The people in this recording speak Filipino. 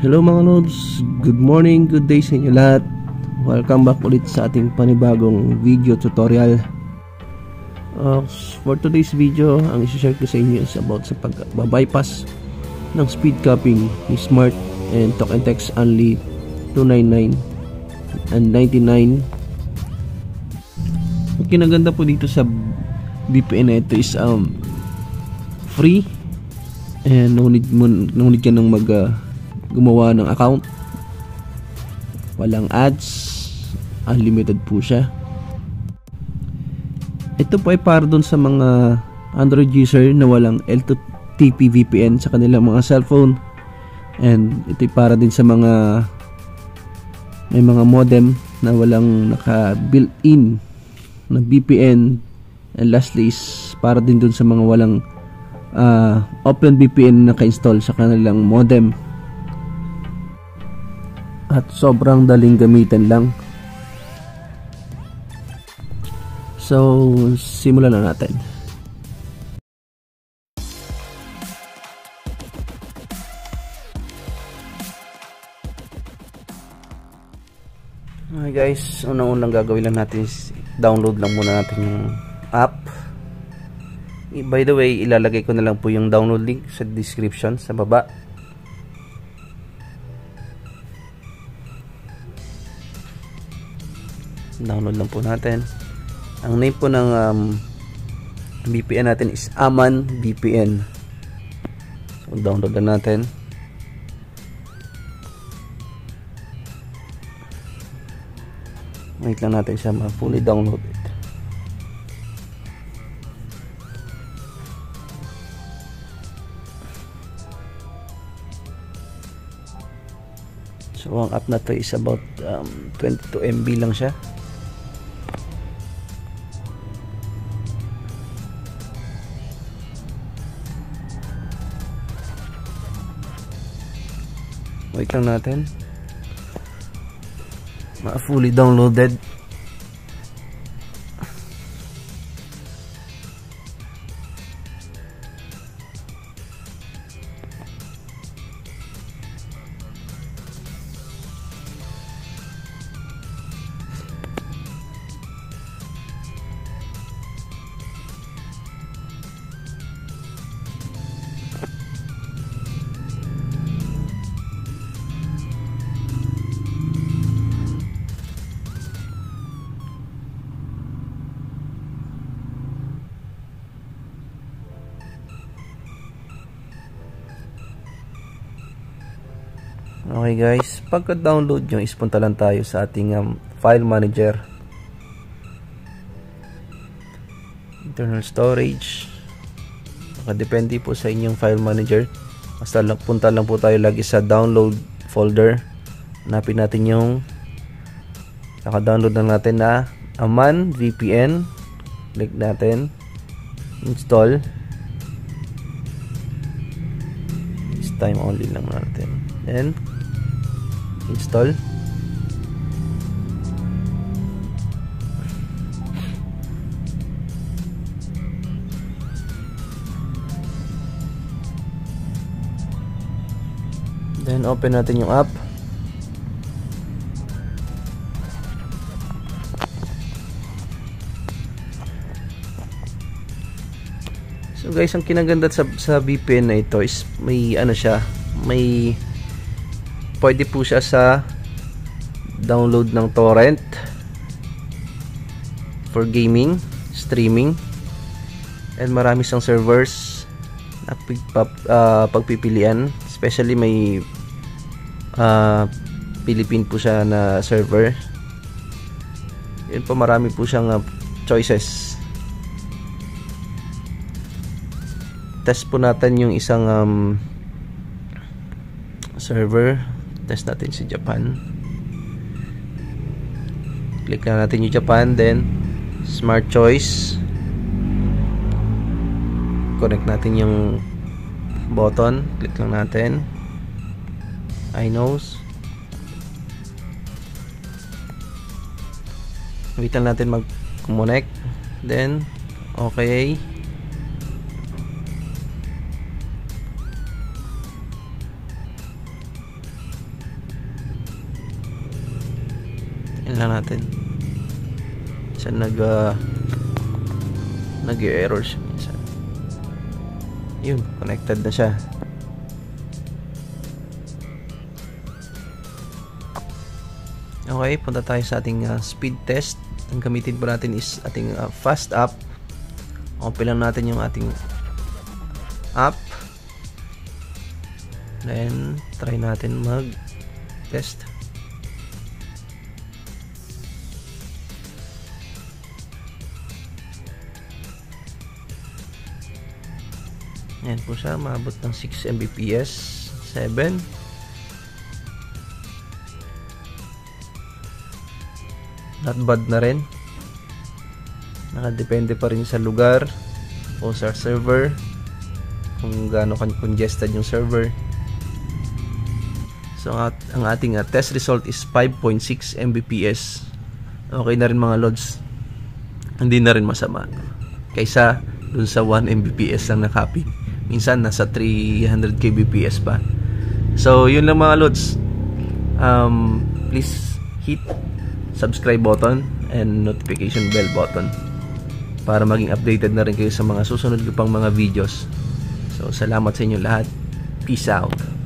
Hello mga Lods, good morning, good day sa inyo lahat. Welcome back ulit sa ating panibagong video tutorial. For today's video, ang isi-share ko sa inyo is about sa pag-bypass ng speed capping ni Smart and Talk and Text Only 299 and 99. Ang kinaganda po dito sa VPN na ito is free and no need ka nang gumawa ng account, walang ads, unlimited po siya. Ito po ay para dun sa mga Android user na walang L2TP VPN sa kanilang mga cellphone, and ito ay para din sa mga may mga modem na walang naka built-in na VPN, and lastly is para din dun sa mga walang OpenVPN na naka-install sa kanilang modem. At sobrang daling gamitin lang. So, simulan na natin. Okay guys, unang-unang gagawin lang natin is download lang muna natin yung app. By the way, ilalagay ko na lang po yung download link sa description sa baba. Download lang po natin. Ang name po ng VPN natin is Aman VPN. So download lang natin. Wait lang natin siya ma-fully downloaded. So ang app na to is about 22 MB lang siya. Wait lang natin. Ma-fully downloaded. Okay guys, pagka-download nyo is punta lang tayo sa ating file manager, internal storage. Nakadepende po sa inyong file manager. Basta punta lang po tayo lagi sa download folder. Hanapin natin yung naka-download na natin na Aman VPN. Click natin, install. This time only lang natin, then install. Then open natin yung app. So guys, ang kinaganda sa VPN na ito is may ano siya, may pwede po siya sa download ng torrent for gaming, streaming, and marami siyang servers na pagpipilian. Especially may Philippine po siya na server. Yun po, marami po siyang choices. Test po natin yung isang server. Test natin si Japan. Click na natin yung Japan, then Smart Choice. Connect natin yung button. Click lang natin. iNose. Wait lang natin mag-connect. Then okay. lang natin. Minsan nag-error siya minsan. Yun, connected na siya. Okay, punta tayo sa ating speed test. Ang gamitin po natin is ating fast app. Open lang natin yung ating app. Then, try natin mag-test. Ayan po siya, maabot ng 6 Mbps, 7. Not bad na rin. Nakadepende pa rin sa lugar o sa server, kung gaano congested yung server. So ang ating test result is 5.6 Mbps. Okay na rin mga lods. Hindi na rin masama kaysa dun sa 1 Mbps lang na copy. Minsan nasa 300 kbps pa. So yun lang mga lods. Please hit subscribe button and notification bell button para maging updated na rin kayo sa mga susunod ko pang mga videos. So salamat sa inyo lahat. Peace out.